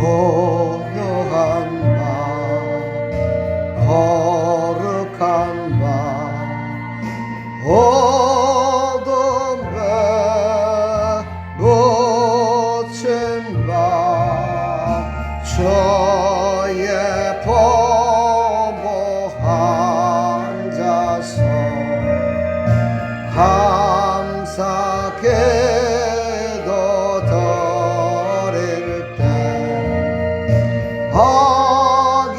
고요한 밤 거룩한 밤 어둠에 묻힌 밤 저의 보모 앉아서 감사 기도 드릴 때 아기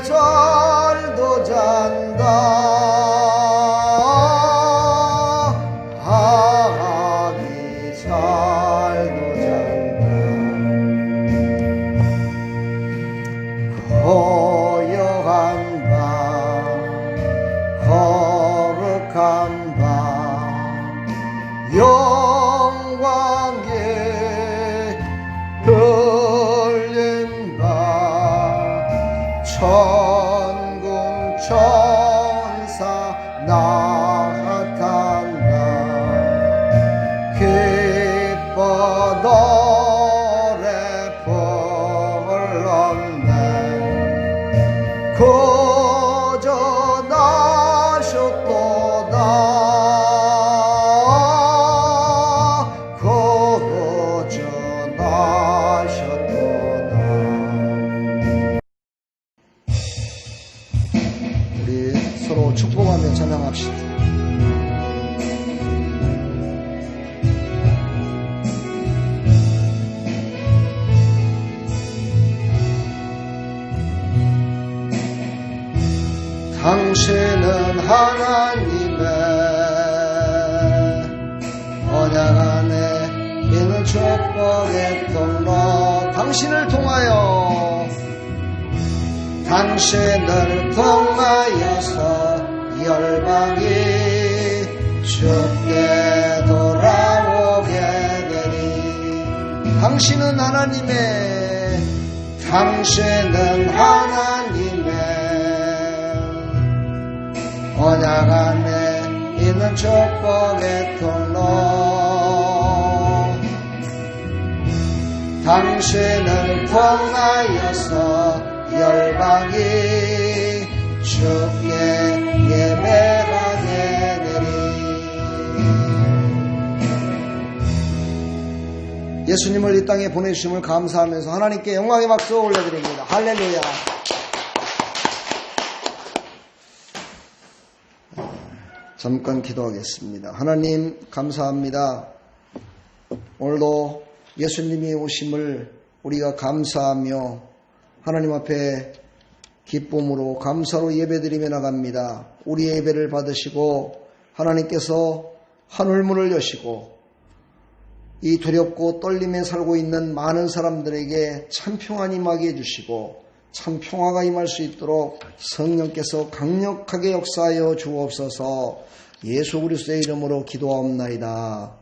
잘도 잔다 아기 잘도 잔다 고요한 밤 거룩한 밤 영광이 들린 밤 천군 천사 나타나 기뻐 노래 불렀네 그저 나셨도다 그저 나셨도다. 우리 서로 축복하며 찬양합시다. 당신은 하나님의 언약 안에 있는 축복의 통로 당신을 통하여 통하여서 열방이 주께 돌아오게 되니 당신은 하나님의 언약 안에 있는 축복의 통로 당신을 통하여서 열방이 주께 예배하게 되리. 예수님을 이 땅에 보내주심을 감사하면서 하나님께 영광의 박수 올려드립니다. 할렐루야. 잠깐 기도하겠습니다. 하나님 감사합니다. 오늘도 예수님이 오심을 우리가 감사하며 하나님 앞에 기쁨으로 감사로 예배드리며 나갑니다. 우리의 예배를 받으시고 하나님께서 하늘문을 여시고 이 두렵고 떨림에 살고 있는 많은 사람들에게 참 평안이 임하게 해주시고 참 평화가 임할 수 있도록 성령께서 강력하게 역사하여 주옵소서. 예수 그리스도의 이름으로 기도하옵나이다.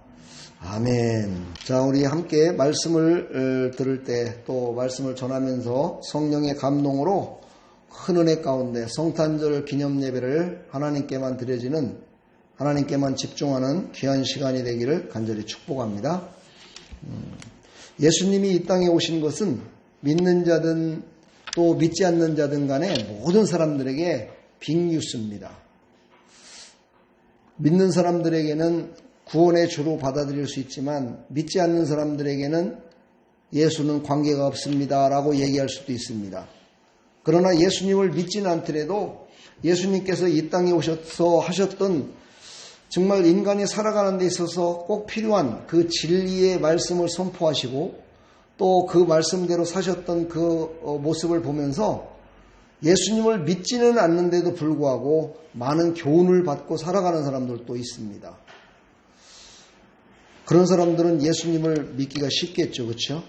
아멘. 자, 우리 함께 말씀을 들을 때 또 말씀을 전하면서 성령의 감동으로 큰 은혜 가운데 성탄절 기념 예배를 하나님께만 드려지는 하나님께만 집중하는 귀한 시간이 되기를 간절히 축복합니다. 예수님이 이 땅에 오신 것은 믿는 자든 또 믿지 않는 자든 간에 모든 사람들에게 빅뉴스입니다. 믿는 사람들에게는 구원의 주로 받아들일 수 있지만 믿지 않는 사람들에게는 예수는 관계가 없습니다 라고 얘기할 수도 있습니다. 그러나 예수님을 믿지는 않더라도 예수님께서 이 땅에 오셔서 하셨던 정말 인간이 살아가는 데 있어서 꼭 필요한 그 진리의 말씀을 선포하시고 또 그 말씀대로 사셨던 그 모습을 보면서 예수님을 믿지는 않는데도 불구하고 많은 교훈을 받고 살아가는 사람들도 있습니다. 그런 사람들은 예수님을 믿기가 쉽겠죠. 그렇죠?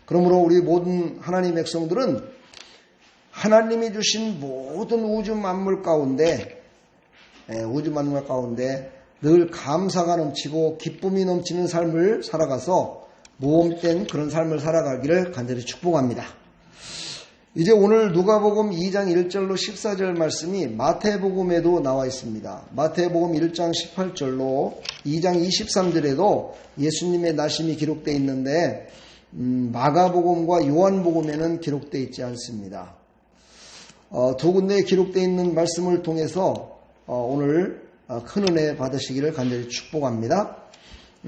그러므로 우리 모든 하나님 백성들은 하나님이 주신 모든 우주 만물 가운데 늘 감사가 넘치고 기쁨이 넘치는 삶을 살아가서 모험된 그런 삶을 살아가기를 간절히 축복합니다. 이제 오늘 누가복음 2장 1절로 14절 말씀이 마태복음에도 나와 있습니다. 마태복음 1장 18절로 2장 23절에도 예수님의 나심이 기록되어 있는데 마가복음과 요한복음에는 기록되어 있지 않습니다. 두 군데에 기록되어 있는 말씀을 통해서 오늘 큰 은혜 받으시기를 간절히 축복합니다.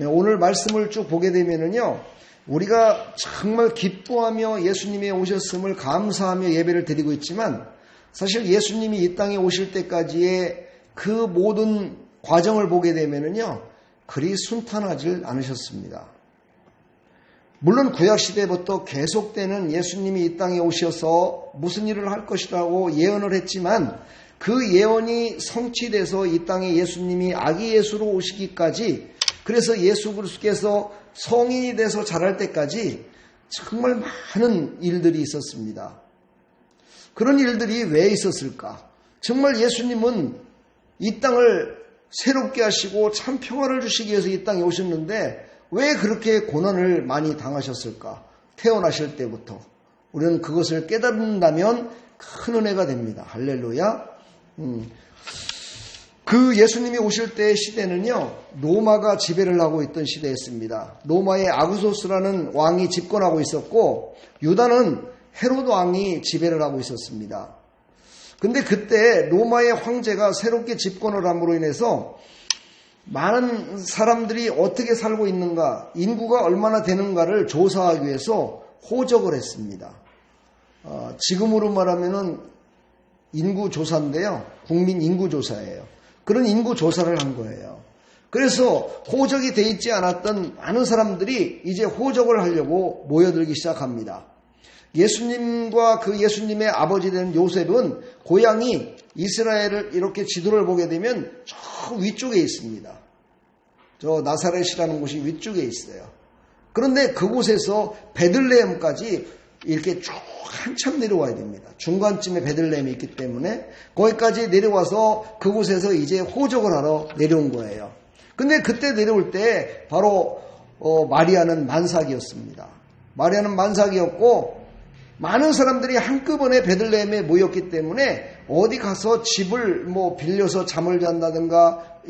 오늘 말씀을 쭉 보게 되면은요, 우리가 정말 기뻐하며 예수님이 오셨음을 감사하며 예배를 드리고 있지만, 사실 예수님이 이 땅에 오실 때까지의 그 모든 과정을 보게 되면은요, 그리 순탄하지 않으셨습니다. 물론 구약시대부터 계속되는 예수님이 이 땅에 오셔서 무슨 일을 할 것이라고 예언을 했지만, 그 예언이 성취돼서 이 땅에 예수님이 아기 예수로 오시기까지, 그래서 예수 그리스도께서 성인이 돼서 자랄 때까지 정말 많은 일들이 있었습니다. 그런 일들이 왜 있었을까? 정말 예수님은 이 땅을 새롭게 하시고 참 평화를 주시기 위해서 이 땅에 오셨는데 왜 그렇게 고난을 많이 당하셨을까? 태어나실 때부터. 우리는 그것을 깨닫는다면 큰 은혜가 됩니다. 할렐루야. 그 예수님이 오실 때의 시대는요, 로마가 지배를 하고 있던 시대였습니다. 로마의 아구소스라는 왕이 집권하고 있었고, 유다는 헤로드 왕이 지배를 하고 있었습니다. 근데 그때 로마의 황제가 새롭게 집권을 함으로 인해서 많은 사람들이 어떻게 살고 있는가, 인구가 얼마나 되는가를 조사하기 위해서 호적을 했습니다. 지금으로 말하면은 인구조사인데요. 국민 인구조사예요. 그런 인구조사를 한 거예요. 그래서 호적이 돼 있지 않았던 많은 사람들이 이제 호적을 하려고 모여들기 시작합니다. 예수님과 그 예수님의 아버지 된 요셉은 고향이 이스라엘을 이렇게 지도를 보게 되면 저 위쪽에 있습니다. 저 나사렛이라는 곳이 위쪽에 있어요. 그런데 그곳에서 베들레헴까지 이렇게 쭉 한참 내려와야 됩니다. 중간쯤에 베들레헴이 있기 때문에 거기까지 내려와서 그곳에서 이제 호적을 하러 내려온 거예요. 근데 그때 내려올 때 바로 마리아는 만삭이었습니다. 마리아는 만삭이었고 많은 사람들이 한꺼번에 베들레헴에 모였기 때문에 어디 가서 집을 빌려서 잠을 잔다든가,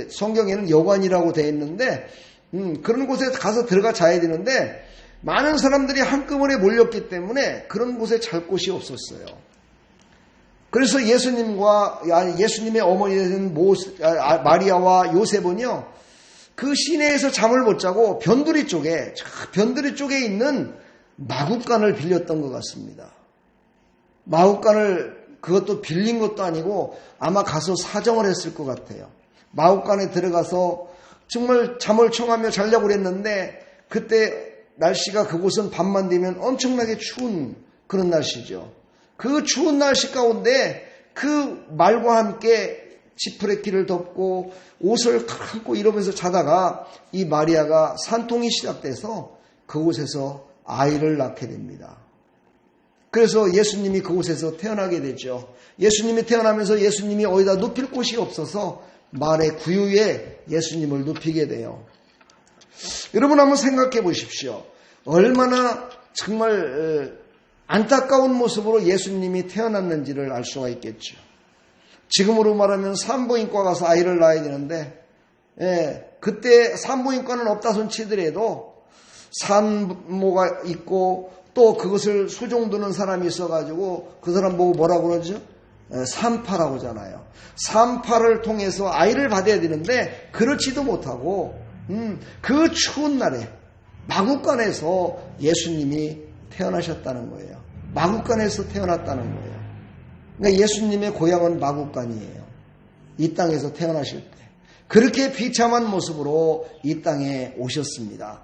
성경에는 여관이라고 되어 있는데 그런 곳에 가서 들어가 자야 되는데 많은 사람들이 한꺼번에 몰렸기 때문에 그런 곳에 잘 곳이 없었어요. 그래서 예수님의 어머니 되는 마리아와 요셉은요, 그 시내에서 잠을 못 자고 변두리 쪽에 있는 마구간을 빌렸던 것 같습니다. 마구간을 그것도 빌린 것도 아니고 아마 가서 사정을 했을 것 같아요. 마구간에 들어가서 정말 잠을 청하며 자려고 그랬는데 그때 날씨가 그곳은 밤만 되면 엄청나게 추운 그런 날씨죠. 그 추운 날씨 가운데 그 말과 함께 지푸레기를 덮고 옷을 감고 이러면서 자다가 이 마리아가 산통이 시작돼서 그곳에서 아이를 낳게 됩니다. 그래서 예수님이 그곳에서 태어나게 되죠. 예수님이 태어나면서 예수님이 어디다 눕힐 곳이 없어서 말의 구유에 예수님을 눕히게 돼요. 여러분 한번 생각해 보십시오. 얼마나 정말 안타까운 모습으로 예수님이 태어났는지를 알 수가 있겠죠. 지금으로 말하면 산부인과 가서 아이를 낳아야 되는데, 그때 산부인과는 없다 손 치더라도 산모가 있고 또 그것을 수종드는 사람이 있어가지고 그 사람 보고 뭐라고 그러죠? 산파라고 하잖아요. 산파를 통해서 아이를 받아야 되는데 그렇지도 못하고 그 추운 날에 마구간에서 예수님이 태어나셨다는 거예요. 마구간에서 태어났다는 거예요. 그러니까 예수님의 고향은 마구간이에요. 이 땅에서 태어나실 때. 그렇게 비참한 모습으로 이 땅에 오셨습니다.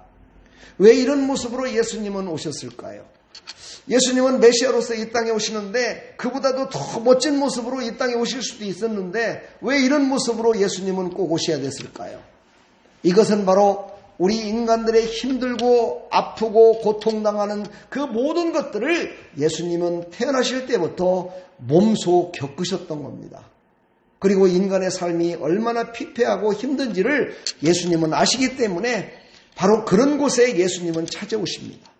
왜 이런 모습으로 예수님은 오셨을까요? 예수님은 메시아로서 이 땅에 오시는데 그보다도 더 멋진 모습으로 이 땅에 오실 수도 있었는데 왜 이런 모습으로 예수님은 꼭 오셔야 됐을까요? 이것은 바로 우리 인간들의 힘들고 아프고 고통당하는 그 모든 것들을 예수님은 태어나실 때부터 몸소 겪으셨던 겁니다. 그리고 인간의 삶이 얼마나 피폐하고 힘든지를 예수님은 아시기 때문에 바로 그런 곳에 예수님은 찾아오십니다.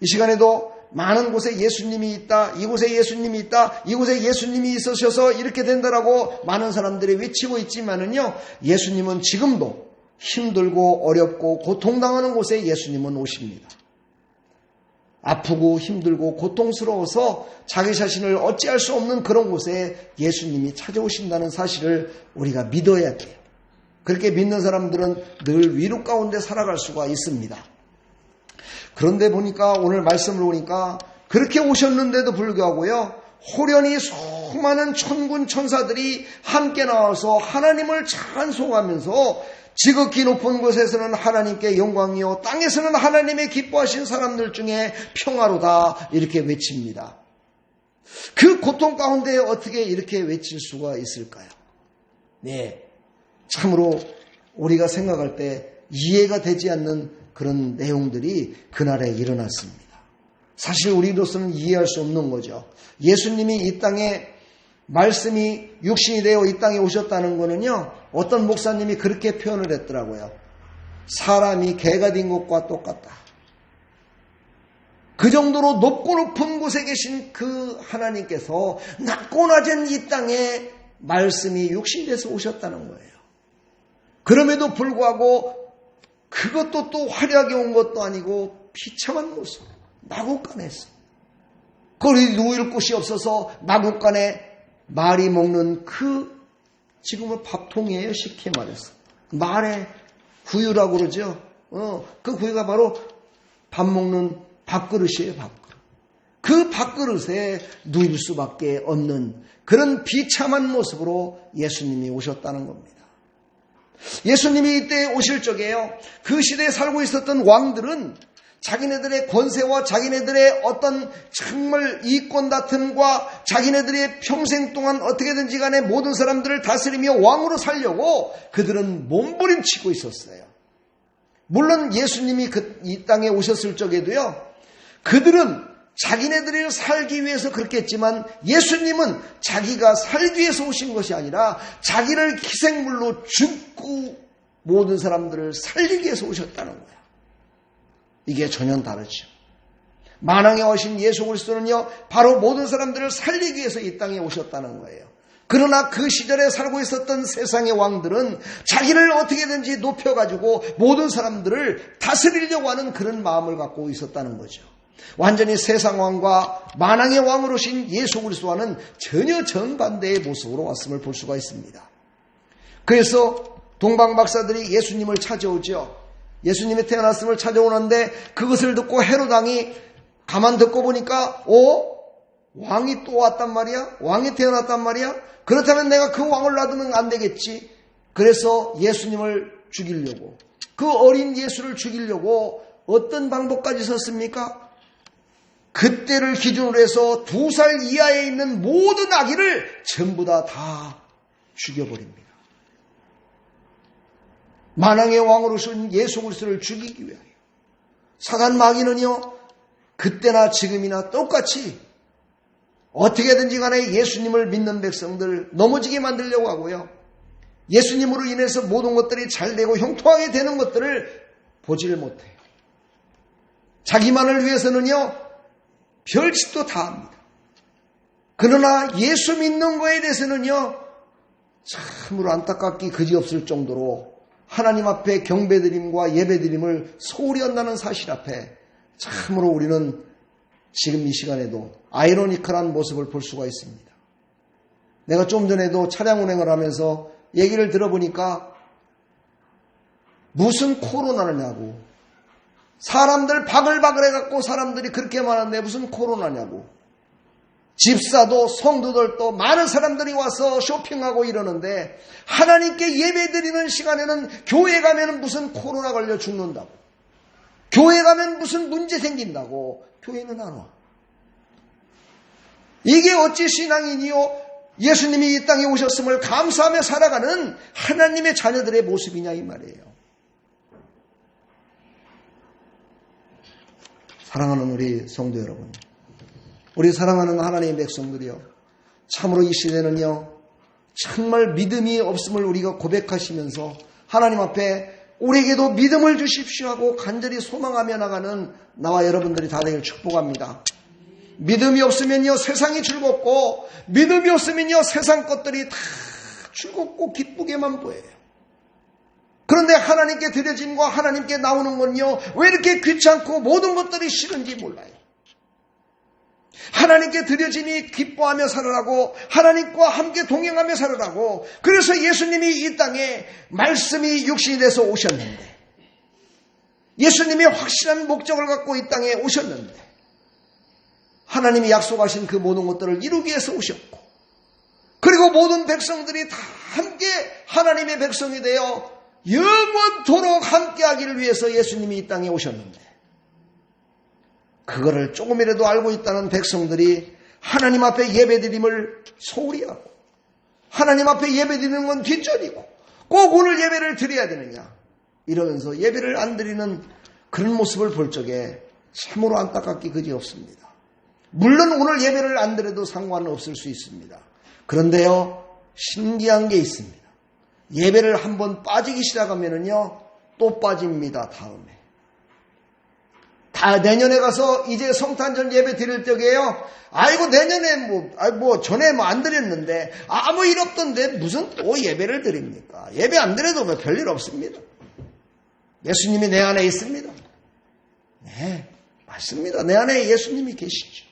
이 시간에도 많은 곳에 예수님이 있다, 이곳에 예수님이 있다, 이곳에 예수님이 있으셔서 이렇게 된다라고 많은 사람들이 외치고 있지만은요, 예수님은 지금도 힘들고 어렵고 고통당하는 곳에 예수님은 오십니다. 아프고 힘들고 고통스러워서 자기 자신을 어찌할 수 없는 그런 곳에 예수님이 찾아오신다는 사실을 우리가 믿어야 돼요. 그렇게 믿는 사람들은 늘 위로 가운데 살아갈 수가 있습니다. 그런데 보니까 오늘 말씀을 보니까 그렇게 오셨는데도 불구하고요, 호련히 수많은 천군 천사들이 함께 나와서 하나님을 찬송하면서 지극히 높은 곳에서는 하나님께 영광이요 땅에서는 하나님의 기뻐하신 사람들 중에 평화로다 이렇게 외칩니다. 그 고통 가운데 어떻게 이렇게 외칠 수가 있을까요? 네, 참으로 우리가 생각할 때 이해가 되지 않는 그런 내용들이 그날에 일어났습니다. 사실 우리로서는 이해할 수 없는 거죠. 예수님이 이 땅에 말씀이 육신이 되어 이 땅에 오셨다는 거는요, 어떤 목사님이 그렇게 표현을 했더라고요. 사람이 개가 된 것과 똑같다. 그 정도로 높고 높은 곳에 계신 그 하나님께서 낮고 낮은 이 땅에 말씀이 육신이 돼서 오셨다는 거예요. 그럼에도 불구하고 그것도 또 화려하게 온 것도 아니고 비참한 모습, 마구간에서. 거기 누울 곳이 없어서 마구간에 말이 먹는 그 지금은 밥통이에요. 쉽게 말해서. 말의 구유라고 그러죠. 그 구유가 바로 밥 먹는 밥그릇이에요. 밥그릇. 그 밥그릇에 누일 수밖에 없는 그런 비참한 모습으로 예수님이 오셨다는 겁니다. 예수님이 이때 오실 적에요, 그 시대에 살고 있었던 왕들은 자기네들의 권세와 자기네들의 어떤 정말 이권 다툼과 자기네들의 평생 동안 어떻게든지 간에 모든 사람들을 다스리며 왕으로 살려고 그들은 몸부림치고 있었어요. 물론 예수님이 이 땅에 오셨을 적에도요, 그들은 자기네들이 살기 위해서 그렇게 했지만 예수님은 자기가 살기 위해서 오신 것이 아니라 자기를 희생물로 죽고 모든 사람들을 살리기 위해서 오셨다는 거예요. 이게 전혀 다르죠. 만왕에 오신 예수 그리스도는요, 바로 모든 사람들을 살리기 위해서 이 땅에 오셨다는 거예요. 그러나 그 시절에 살고 있었던 세상의 왕들은 자기를 어떻게든지 높여가지고 모든 사람들을 다스리려고 하는 그런 마음을 갖고 있었다는 거죠. 완전히 세상 왕과 만왕의 왕으로 오신 예수 그리스도와는 전혀 정반대의 모습으로 왔음을 볼 수가 있습니다. 그래서 동방 박사들이 예수님을 찾아오죠. 예수님이 태어났음을 찾아오는데 그것을 듣고 헤롯 왕이 가만 듣고 보니까 왕이 또 왔단 말이야? 왕이 태어났단 말이야? 그렇다면 내가 그 왕을 놔두면 안 되겠지. 그래서 예수님을 죽이려고, 그 어린 예수를 죽이려고 어떤 방법까지 썼습니까? 그때를 기준으로 해서 2살 이하에 있는 모든 아기를 전부 다 죽여버립니다. 만왕의 왕으로 오신 예수 그리스도를 죽이기 위하여. 사단 마귀는요, 그때나 지금이나 똑같이 어떻게든지 간에 예수님을 믿는 백성들 넘어지게 만들려고 하고요, 예수님으로 인해서 모든 것들이 잘 되고 형통하게 되는 것들을 보지를 못해요. 자기만을 위해서는요, 별짓도 다 합니다. 그러나 예수 믿는 거에 대해서는요, 참으로 안타깝기 그지없을 정도로 하나님 앞에 경배드림과 예배드림을 소홀히 한다는 사실 앞에 참으로 우리는 지금 이 시간에도 아이러니컬한 모습을 볼 수가 있습니다. 내가 좀 전에도 차량 운행을 하면서 얘기를 들어보니까 무슨 코로나냐고, 사람들 바글바글 해갖고 사람들이 그렇게 많은데 무슨 코로나냐고, 집사도 성도들도 많은 사람들이 와서 쇼핑하고 이러는데 하나님께 예배드리는 시간에는 교회 가면 무슨 코로나 걸려 죽는다고, 교회 가면 무슨 문제 생긴다고 교회는 안 와. 이게 어찌 신앙이니요, 예수님이 이 땅에 오셨음을 감사하며 살아가는 하나님의 자녀들의 모습이냐 이 말이에요. 사랑하는 우리 성도 여러분, 우리 사랑하는 하나님의 백성들이요, 참으로 이 시대는요, 정말 믿음이 없음을 우리가 고백하시면서 하나님 앞에 우리에게도 믿음을 주십시오 하고 간절히 소망하며 나가는 나와 여러분들이 다 되길 축복합니다. 믿음이 없으면요, 세상이 즐겁고, 믿음이 없으면요, 세상 것들이 다 즐겁고 기쁘게만 보여요. 그런데 하나님께 드려짐과 하나님께 나오는 건요, 왜 이렇게 귀찮고 모든 것들이 싫은지 몰라요. 하나님께 드려짐이 기뻐하며 살으라고, 하나님과 함께 동행하며 살으라고. 그래서 예수님이 이 땅에 말씀이 육신이 돼서 오셨는데, 예수님이 확실한 목적을 갖고 이 땅에 오셨는데, 하나님이 약속하신 그 모든 것들을 이루기 위해서 오셨고, 그리고 모든 백성들이 다 함께 하나님의 백성이 되어 영원토록 함께하기를 위해서 예수님이 이 땅에 오셨는데, 그거를 조금이라도 알고 있다는 백성들이 하나님 앞에 예배드림을 소홀히 하고, 하나님 앞에 예배드리는 건 뒷전이고 꼭 오늘 예배를 드려야 되느냐 이러면서 예배를 안 드리는 그런 모습을 볼 적에 참으로 안타깝기 그지없습니다. 물론 오늘 예배를 안 드려도 상관은 없을 수 있습니다. 그런데요, 신기한 게 있습니다. 예배를 한번 빠지기 시작하면은요, 또 빠집니다. 다음에. 다 내년에 가서 이제 성탄절 예배 드릴 적에요, 아이고 내년에 전에 안 드렸는데 아무 일 없던데 무슨 또 예배를 드립니까? 예배 안 드려도 별일 없습니다. 예수님이 내 안에 있습니다. 네, 맞습니다. 내 안에 예수님이 계시죠.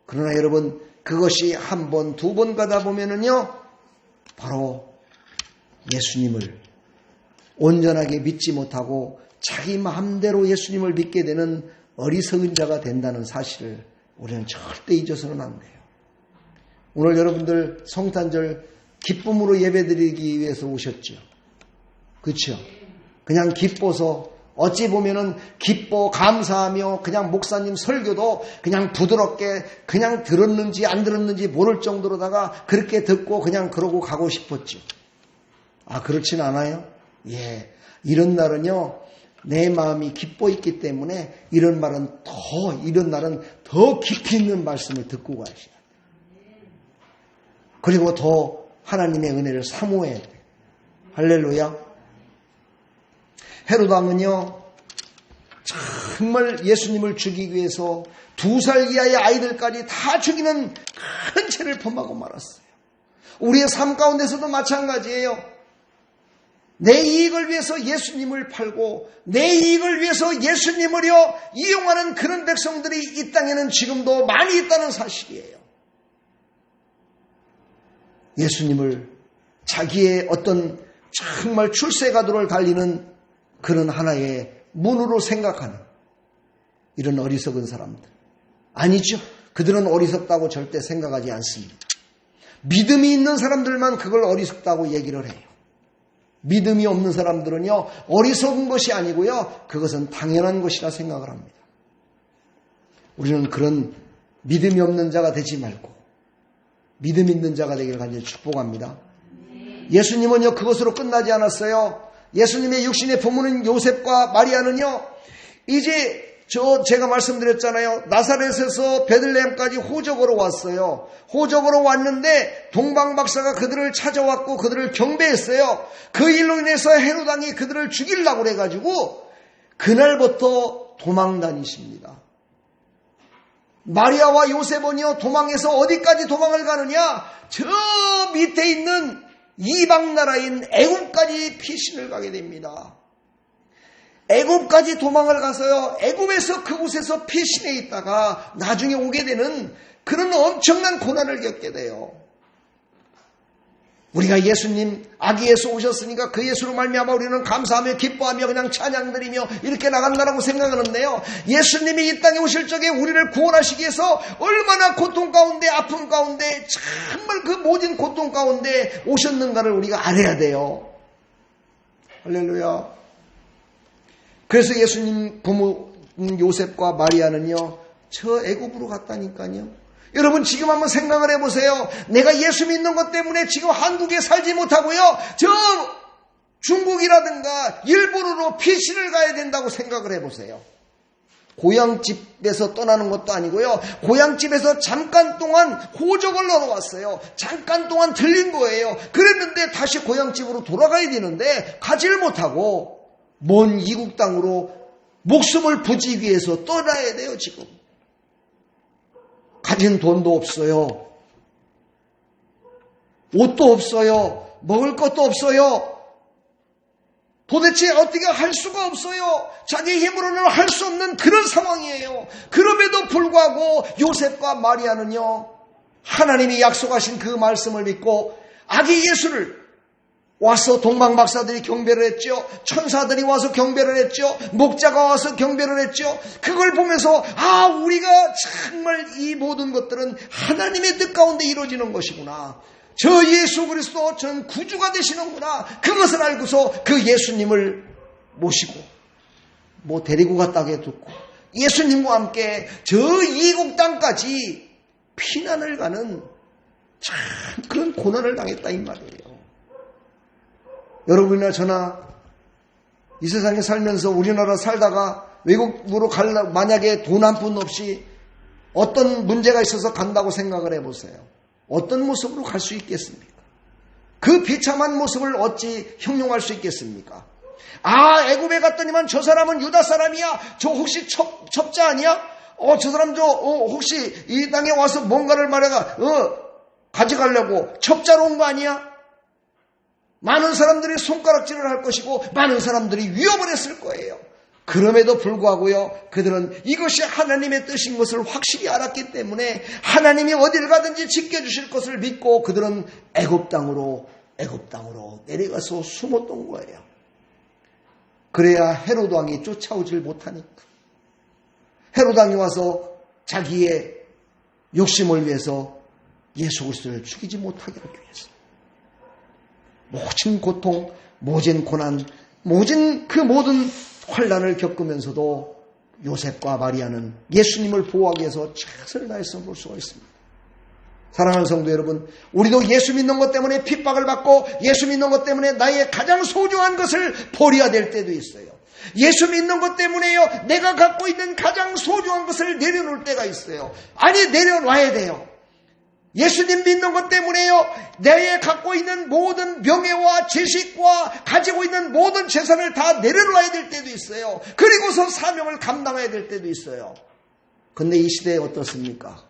그러나 여러분, 그것이 한 번, 두 번 가다 보면은요, 바로 예수님을 온전하게 믿지 못하고 자기 마음대로 예수님을 믿게 되는 어리석은 자가 된다는 사실을 우리는 절대 잊어서는 안 돼요. 오늘 여러분들 성탄절 기쁨으로 예배드리기 위해서 오셨죠. 그렇죠? 그냥 기뻐서, 어찌 보면은 기뻐 감사하며 그냥 목사님 설교도 그냥 부드럽게 그냥 들었는지 안 들었는지 모를 정도로다가 그렇게 듣고 그냥 그러고 가고 싶었죠. 아, 그렇진 않아요? 예. 이런 날은요, 내 마음이 기뻐 있기 때문에 이런 날은 더 깊이 있는 말씀을 듣고 가셔야 돼요. 그리고 더 하나님의 은혜를 사모해야 돼요. 할렐루야. 헤롯 왕은요, 정말 예수님을 죽이기 위해서 2살 이하의 아이들까지 다 죽이는 큰 죄를 범하고 말았어요. 우리의 삶 가운데서도 마찬가지예요. 내 이익을 위해서 예수님을 팔고 내 이익을 위해서 예수님을요 이용하는 그런 백성들이 이 땅에는 지금도 많이 있다는 사실이에요. 예수님을 자기의 어떤 정말 출세가도를 달리는 그런 하나의 문으로 생각하는 이런 어리석은 사람들. 아니죠. 그들은 어리석다고 절대 생각하지 않습니다. 믿음이 있는 사람들만 그걸 어리석다고 얘기를 해요. 믿음이 없는 사람들은요, 어리석은 것이 아니고요, 그것은 당연한 것이라 생각을 합니다. 우리는 그런 믿음이 없는 자가 되지 말고 믿음 있는 자가 되기를 간절히 축복합니다. 예수님은요, 그것으로 끝나지 않았어요. 예수님의 육신의 부모는 요셉과 마리아는요, 이제 제가 말씀드렸잖아요. 나사렛에서 베들레헴까지 호적으로 왔어요. 호적으로 왔는데 동방박사가 그들을 찾아왔고 그들을 경배했어요. 그 일로 인해서 헤롯 왕이 그들을 죽이려고 그래가지고 그날부터 도망 다니십니다. 마리아와 요셉은요, 도망해서 어디까지 도망을 가느냐? 저 밑에 있는 이방 나라인 애굽까지 피신을 가게 됩니다. 애굽까지 도망을 가서요, 애굽에서 그곳에서 피신해 있다가 나중에 오게 되는 그런 엄청난 고난을 겪게 돼요. 우리가 예수님, 아기 예수 오셨으니까 그 예수로 말미암아 우리는 감사하며 기뻐하며 그냥 찬양드리며 이렇게 나간다라고 생각하는데요, 예수님이 이 땅에 오실 적에 우리를 구원하시기 위해서 얼마나 고통 가운데, 아픔 가운데, 정말 그 모든 고통 가운데 오셨는가를 우리가 알아야 돼요. 할렐루야. 그래서 예수님 부모 요셉과 마리아는요, 저 애굽으로 갔다니까요. 여러분, 지금 한번 생각을 해보세요. 내가 예수 믿는 것 때문에 지금 한국에 살지 못하고요, 저 중국이라든가 일본으로 피신을 가야 된다고 생각을 해보세요. 고향집에서 떠나는 것도 아니고요, 고향집에서 잠깐 동안 호적을 넣어왔어요. 잠깐 동안 들린 거예요. 그랬는데 다시 고향집으로 돌아가야 되는데 가지를 못하고 먼 이국 땅으로 목숨을 부지기 위해서 떠나야 돼요. 지금 가진 돈도 없어요. 옷도 없어요. 먹을 것도 없어요. 도대체 어떻게 할 수가 없어요. 자기 힘으로는 할 수 없는 그런 상황이에요. 그럼에도 불구하고 요셉과 마리아는요, 하나님이 약속하신 그 말씀을 믿고 아기 예수를 와서 동방박사들이 경배를 했죠. 천사들이 와서 경배를 했죠. 목자가 와서 경배를 했죠. 그걸 보면서 우리가 정말 이 모든 것들은 하나님의 뜻 가운데 이루어지는 것이구나. 저 예수 그리스도 전 구주가 되시는구나. 그것을 알고서 그 예수님을 모시고 데리고 갔다게 듣고 예수님과 함께 저 이국 땅까지 피난을 가는 참 그런 고난을 당했다 이 말이에요. 여러분이나 저나 이 세상에 살면서 우리나라 살다가 외국으로 만약에 돈 한 푼 없이 어떤 문제가 있어서 간다고 생각을 해보세요. 어떤 모습으로 갈 수 있겠습니까? 그 비참한 모습을 어찌 형용할 수 있겠습니까? 애굽에 갔더니만 저 사람은 유다 사람이야. 저 혹시 첩자 아니야? 저 사람 혹시 이 땅에 와서 뭔가를 가져가려고 첩자로 온 거 아니야? 많은 사람들이 손가락질을 할 것이고 많은 사람들이 위협을 했을 거예요. 그럼에도 불구하고요, 그들은 이것이 하나님의 뜻인 것을 확실히 알았기 때문에 하나님이 어딜 가든지 지켜주실 것을 믿고 그들은 애굽 땅으로 내려가서 숨었던 거예요. 그래야 헤롯 왕이 쫓아오질 못하니까. 헤롯 왕이 와서 자기의 욕심을 위해서 예수 그리스도를 죽이지 못하게 하기 위해서 모진 고통, 모진 고난, 모진 그 모든 환난을 겪으면서도 요셉과 마리아는 예수님을 보호하기 위해서 최선을 다해서 볼 수가 있습니다. 사랑하는 성도 여러분, 우리도 예수 믿는 것 때문에 핍박을 받고 예수 믿는 것 때문에 나의 가장 소중한 것을 버려야 될 때도 있어요. 예수 믿는 것 때문에요, 내가 갖고 있는 가장 소중한 것을 내려놓을 때가 있어요. 아니, 내려놔야 돼요. 예수님 믿는 것 때문에요, 내가 갖고 있는 모든 명예와 지식과 가지고 있는 모든 재산을 다 내려놔야 될 때도 있어요. 그리고서 사명을 감당해야 될 때도 있어요. 근데 이 시대에 어떻습니까?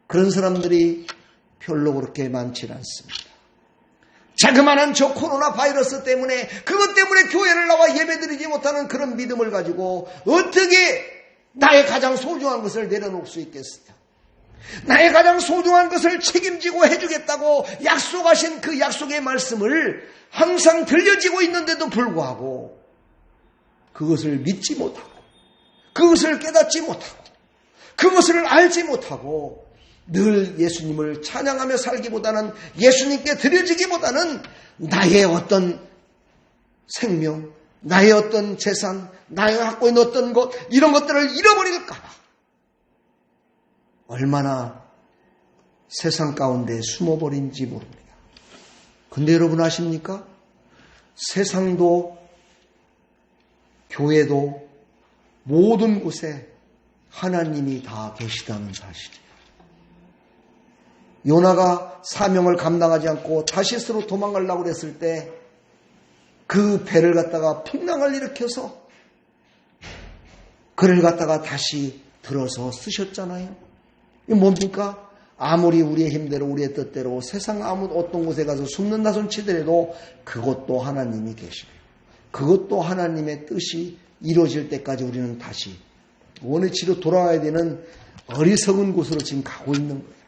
그런 사람들이 별로 그렇게 많지 않습니다. 자그마한 저 코로나 바이러스 때문에, 그것 때문에 교회를 나와 예배드리지 못하는 그런 믿음을 가지고 어떻게 나의 가장 소중한 것을 내려놓을 수 있겠어요? 나의 가장 소중한 것을 책임지고 해주겠다고 약속하신 그 약속의 말씀을 항상 들려지고 있는데도 불구하고 그것을 믿지 못하고, 그것을 깨닫지 못하고, 그것을 알지 못하고 늘 예수님을 찬양하며 살기보다는, 예수님께 드려지기보다는 나의 어떤 생명, 나의 어떤 재산, 나가 갖고 있는 어떤 것, 이런 것들을 잃어버릴까 봐 얼마나 세상 가운데 숨어버린지 모릅니다. 근데 여러분 아십니까? 세상도 교회도 모든 곳에 하나님이 다 계시다는 사실이에요. 요나가 사명을 감당하지 않고 다시스로 도망가려고 했을 때 그 배를 갖다가 풍랑을 일으켜서 그를 갖다가 다시 들어서 쓰셨잖아요. 이게 뭡니까? 아무리 우리의 힘대로 우리의 뜻대로 세상 아무 어떤 곳에 가서 숨는다 손 치더라도 그것도 하나님이 계시고요. 그것도 하나님의 뜻이 이루어질 때까지 우리는 다시 원위치로 돌아와야 되는 어리석은 곳으로 지금 가고 있는 거예요.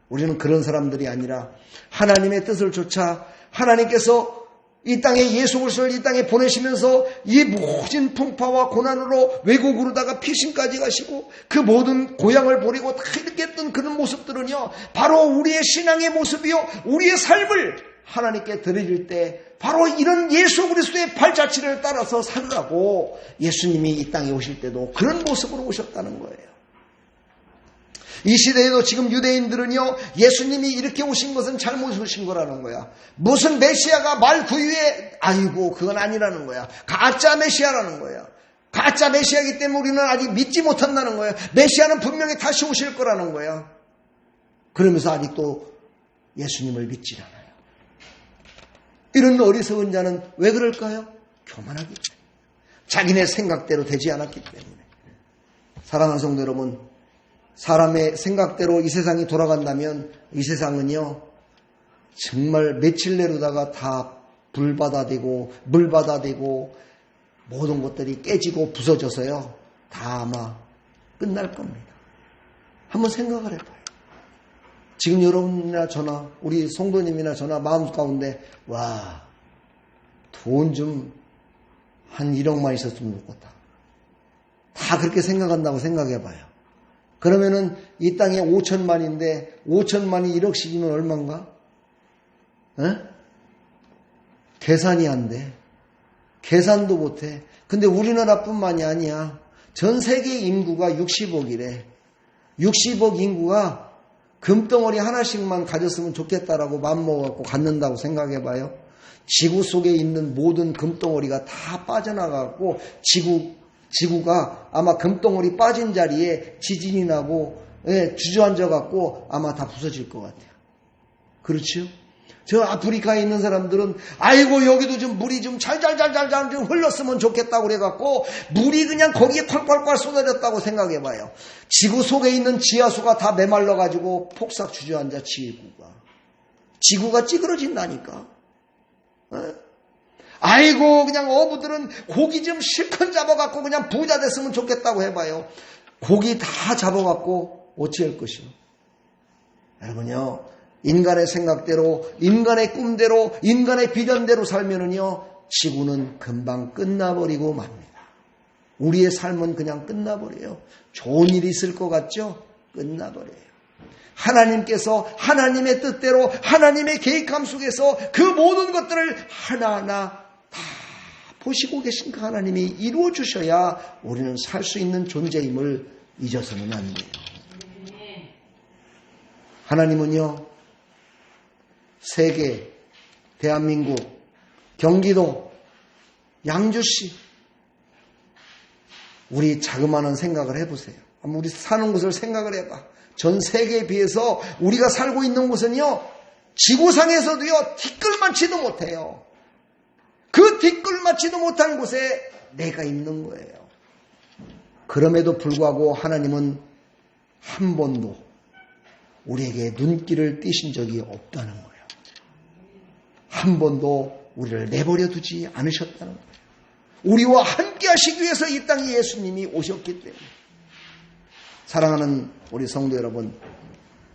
우리는 그런 사람들이 아니라 하나님의 뜻을 쫓아 하나님께서 이 땅에 예수 그리스도를 이 땅에 보내시면서 이 모진 풍파와 고난으로 외국으로다가 피신까지 가시고 그 모든 고향을 버리고 다 이렇게 했던 그런 모습들은요, 바로 우리의 신앙의 모습이요, 우리의 삶을 하나님께 드릴 때 바로 이런 예수 그리스도의 발자취를 따라서 살으라고 예수님이 이 땅에 오실 때도 그런 모습으로 오셨다는 거예요. 이 시대에도 지금 유대인들은요, 예수님이 이렇게 오신 것은 잘못 오신 거라는 거야. 무슨 메시아가 말 구유에, 아이고 그건 아니라는 거야. 가짜 메시아라는 거야. 가짜 메시아이기 때문에 우리는 아직 믿지 못한다는 거야. 메시아는 분명히 다시 오실 거라는 거야. 그러면서 아직도 예수님을 믿지 않아요. 이런 어리석은 자는 왜 그럴까요? 교만하기 때문에. 자기네 생각대로 되지 않았기 때문에. 사랑하는 성도 여러분, 사람의 생각대로 이 세상이 돌아간다면 이 세상은요, 정말 며칠 내로다가 다 불바다 되고 물바다 되고 모든 것들이 깨지고 부서져서요. 다 아마 끝날 겁니다. 한번 생각을 해봐요. 지금 여러분이나 저나 우리 성도님이나 저나 마음 가운데 와, 돈 좀 한 1억만 있었으면 좋겠다. 다 그렇게 생각한다고 생각해봐요. 그러면은 이 땅에 5천만인데 5천만이 1억씩이면 얼마인가? 에? 계산이 안 돼. 계산도 못해. 근데 우리나라뿐만이 아니야. 전 세계 인구가 60억이래. 60억 인구가 금덩어리 하나씩만 가졌으면 좋겠다라고 맘먹어갖고 갖는다고 생각해봐요. 지구 속에 있는 모든 금덩어리가 다 빠져나가고 지구가 아마 금덩어리 빠진 자리에 지진이 나고 주저앉아갖고 아마 다 부서질 것 같아요. 그렇죠? 저 아프리카에 있는 사람들은 아이고 여기도 좀 물이 좀 잘잘잘잘 좀 흘렀으면 좋겠다고 그래갖고 물이 그냥 거기에 콸콸콸 쏟아졌다고 생각해봐요. 지구 속에 있는 지하수가 다 메말라가지고 폭삭 주저앉아 지구가 찌그러진다니까. 아이고 그냥 어부들은 고기 좀 실컷 잡아갖고 그냥 부자 됐으면 좋겠다고 해봐요. 고기 다 잡아갖고 어찌할 것이요. 여러분요, 인간의 생각대로, 인간의 꿈대로, 인간의 비전대로 살면은요, 지구는 금방 끝나버리고 맙니다. 우리의 삶은 그냥 끝나버려요. 좋은 일이 있을 것 같죠? 끝나버려요. 하나님께서 하나님의 뜻대로 하나님의 계획함 속에서 그 모든 것들을 하나하나 다 보시고 계신 그 하나님이 이루어 주셔야 우리는 살 수 있는 존재임을 잊어서는 안 돼요. 하나님은요, 세계, 대한민국, 경기도, 양주시, 우리 자그마한 생각을 해보세요. 우리 사는 곳을 생각을 해봐. 전 세계에 비해서 우리가 살고 있는 곳은요, 지구상에서도요, 티끌만치도 못해요. 그 티끌만치도 못한 곳에 내가 있는 거예요. 그럼에도 불구하고 하나님은 한 번도 우리에게 눈길을 띄신 적이 없다는 거예요. 한 번도 우리를 내버려 두지 않으셨다는 거예요. 우리와 함께 하시기 위해서 이 땅에 예수님이 오셨기 때문에. 사랑하는 우리 성도 여러분,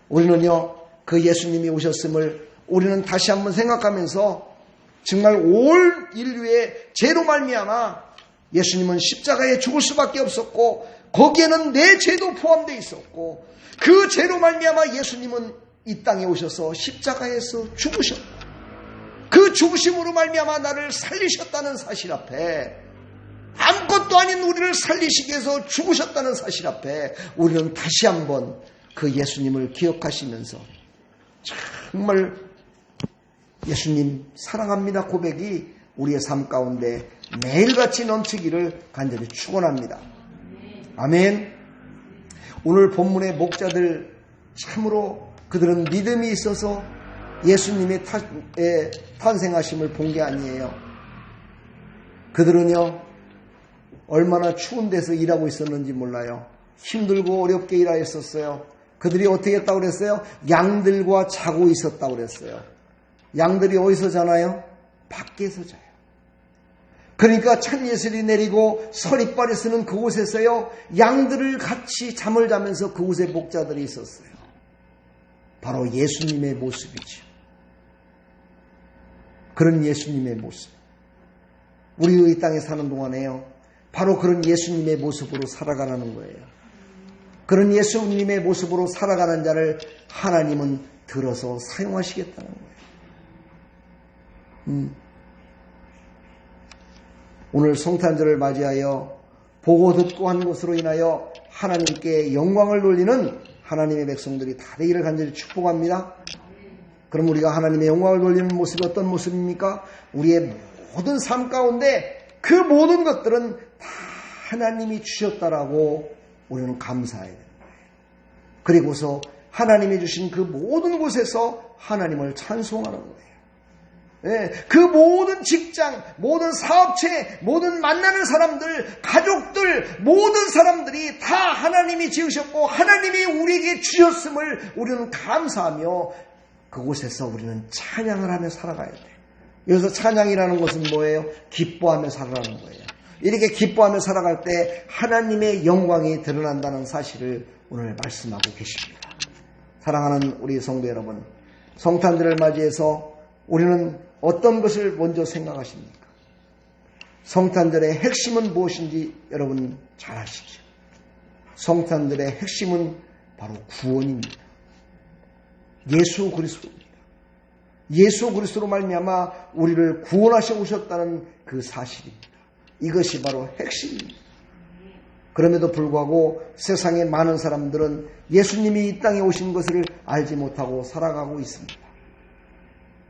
우리는요, 그 예수님이 오셨음을 우리는 다시 한번 생각하면서 정말 올 인류의 죄로 말미암아 예수님은 십자가에 죽을 수밖에 없었고 거기에는 내 죄도 포함되어 있었고 그 죄로 말미암아 예수님은 이 땅에 오셔서 십자가에서 죽으셨다. 그 죽으심으로 말미암아 나를 살리셨다는 사실 앞에, 아무것도 아닌 우리를 살리시기 위해서 죽으셨다는 사실 앞에 우리는 다시 한번 그 예수님을 기억하시면서 정말 예수님 사랑합니다 고백이 우리의 삶 가운데 매일같이 넘치기를 간절히 축원합니다. 아멘. 오늘 본문의 목자들 참으로 그들은 믿음이 있어서 예수님의 탄생하심을 본 게 아니에요. 그들은요, 얼마나 추운 데서 일하고 있었는지 몰라요. 힘들고 어렵게 일하였었어요. 그들이 어떻게 했다고 그랬어요? 양들과 자고 있었다고 그랬어요. 양들이 어디서 자나요? 밖에서 자요. 그러니까 찬예슬이 내리고 서리발에 쓰는 그곳에서요, 양들을 같이 잠을 자면서 그곳에 목자들이 있었어요. 바로 예수님의 모습이죠. 그런 예수님의 모습. 우리 이 땅에 사는 동안에요, 바로 그런 예수님의 모습으로 살아가라는 거예요. 그런 예수님의 모습으로 살아가는 자를 하나님은 들어서 사용하시겠다는 거예요. 오늘 성탄절을 맞이하여 보고 듣고 한 것으로 인하여 하나님께 영광을 돌리는 하나님의 백성들이 다 되기를 간절히 축복합니다. 그럼 우리가 하나님의 영광을 돌리는 모습이 어떤 모습입니까? 우리의 모든 삶 가운데 그 모든 것들은 다 하나님이 주셨다라고 우리는 감사해야 되는 거예요. 그리고서 하나님이 주신 그 모든 곳에서 하나님을 찬송하는 거예요. 네, 그 모든 직장, 모든 사업체, 모든 만나는 사람들, 가족들, 모든 사람들이 다 하나님이 지으셨고 하나님이 우리에게 주셨음을 우리는 감사하며 그곳에서 우리는 찬양을 하며 살아가야 돼요. 여기서 찬양이라는 것은 뭐예요? 기뻐하며 살아가는 거예요. 이렇게 기뻐하며 살아갈 때 하나님의 영광이 드러난다는 사실을 오늘 말씀하고 계십니다. 사랑하는 우리 성도 여러분, 성탄절을 맞이해서 우리는 어떤 것을 먼저 생각하십니까? 성탄절의 핵심은 무엇인지 여러분 잘 아시죠? 성탄절의 핵심은 바로 구원입니다. 예수 그리스도입니다. 예수 그리스도로 말미암아 우리를 구원하셔 오셨다는 그 사실입니다. 이것이 바로 핵심입니다. 그럼에도 불구하고 세상의 많은 사람들은 예수님이 이 땅에 오신 것을 알지 못하고 살아가고 있습니다.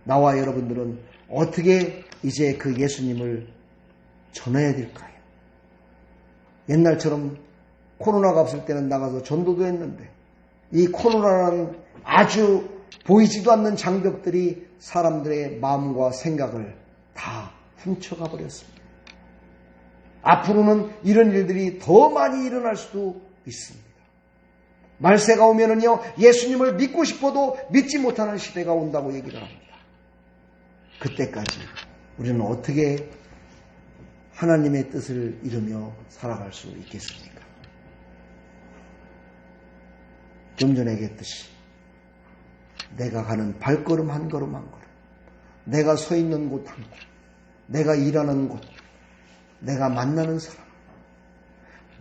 나와 여러분들은 어떻게 이제 그 예수님을 전해야 될까요? 옛날처럼 코로나가 없을 때는 나가서 전도도 했는데 이 코로나라는 아주 보이지도 않는 장벽들이 사람들의 마음과 생각을 다 훔쳐가 버렸습니다. 앞으로는 이런 일들이 더 많이 일어날 수도 있습니다. 말세가 오면은요, 예수님을 믿고 싶어도 믿지 못하는 시대가 온다고 얘기를 합니다. 그때까지 우리는 어떻게 하나님의 뜻을 이루며 살아갈 수 있겠습니까? 좀 전에 얘기했듯이 내가 가는 발걸음 한 걸음 한 걸음, 내가 서 있는 곳 한 곳, 내가 일하는 곳, 내가 만나는 사람,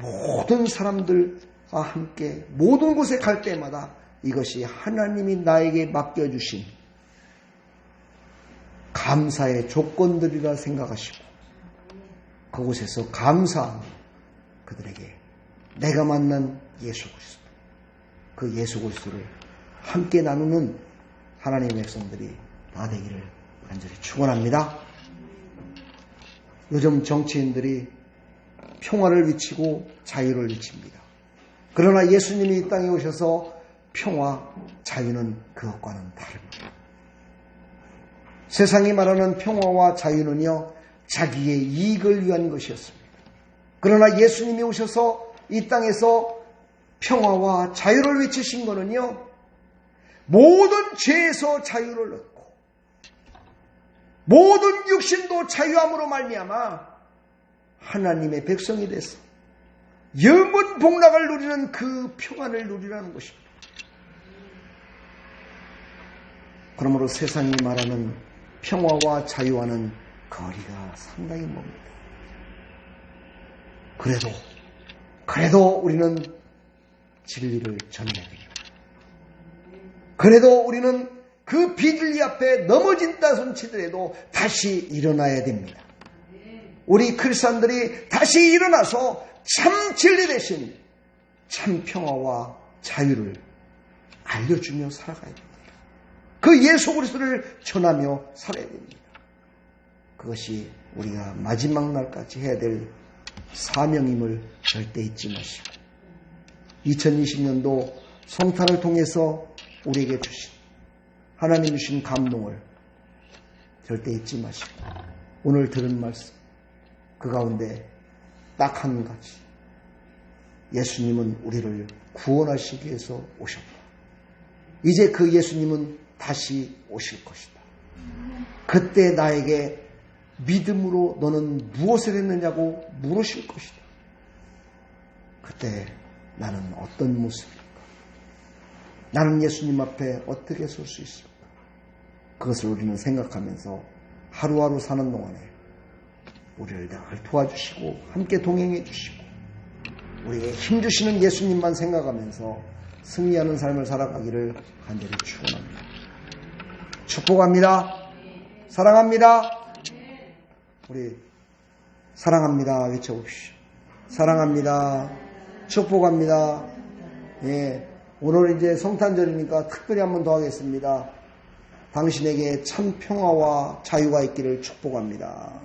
모든 사람들과 함께 모든 곳에 갈 때마다 이것이 하나님이 나에게 맡겨주신 감사의 조건들이라 생각하시고 그곳에서 감사하며 그들에게 내가 만난 예수 그리스도, 그 예수 그리스도를 함께 나누는 하나님의 백성들이 다 되기를 간절히 축원합니다. 요즘 정치인들이 평화를 외치고 자유를 외칩니다. 그러나 예수님이 이 땅에 오셔서 평화, 자유는 그것과는 다릅니다. 세상이 말하는 평화와 자유는요, 자기의 이익을 위한 것이었습니다. 그러나 예수님이 오셔서 이 땅에서 평화와 자유를 외치신 것은요, 모든 죄에서 자유를 얻고 모든 육신도 자유함으로 말미암아 하나님의 백성이 돼서 영원 복락을 누리는 그 평안을 누리라는 것입니다. 그러므로 세상이 말하는 평화와 자유와는 거리가 상당히 멉니다. 그래도 우리는 진리를 전해야 됩니다. 그래도 우리는 그 비진리 앞에 넘어진다 손치더라도 다시 일어나야 됩니다. 우리 크리스찬들이 다시 일어나서 참 진리 대신 참 평화와 자유를 알려주며 살아가야 됩니다. 그 예수 그리스도를 전하며 살아야 됩니다. 그것이 우리가 마지막 날까지 해야 될 사명임을 절대 잊지 마시고 2020년도 성탄을 통해서 우리에게 주신 하나님 주신 감동을 절대 잊지 마시고 오늘 들은 말씀 그 가운데 딱 한 가지, 예수님은 우리를 구원하시기 위해서 오셨다. 이제 그 예수님은 다시 오실 것이다. 그때 나에게 믿음으로 너는 무엇을 했느냐고 물으실 것이다. 그때 나는 어떤 모습일까? 나는 예수님 앞에 어떻게 설 수 있을까? 그것을 우리는 생각하면서 하루하루 사는 동안에 우리를 늘 도와주시고 함께 동행해 주시고 우리에게 힘주시는 예수님만 생각하면서 승리하는 삶을 살아가기를 간절히 축원합니다. 축복합니다. 사랑합니다. 우리 사랑합니다 외쳐봅시다. 사랑합니다. 축복합니다. 예, 오늘 이제 성탄절이니까 특별히 한 번 더 하겠습니다. 당신에게 참 평화와 자유가 있기를 축복합니다.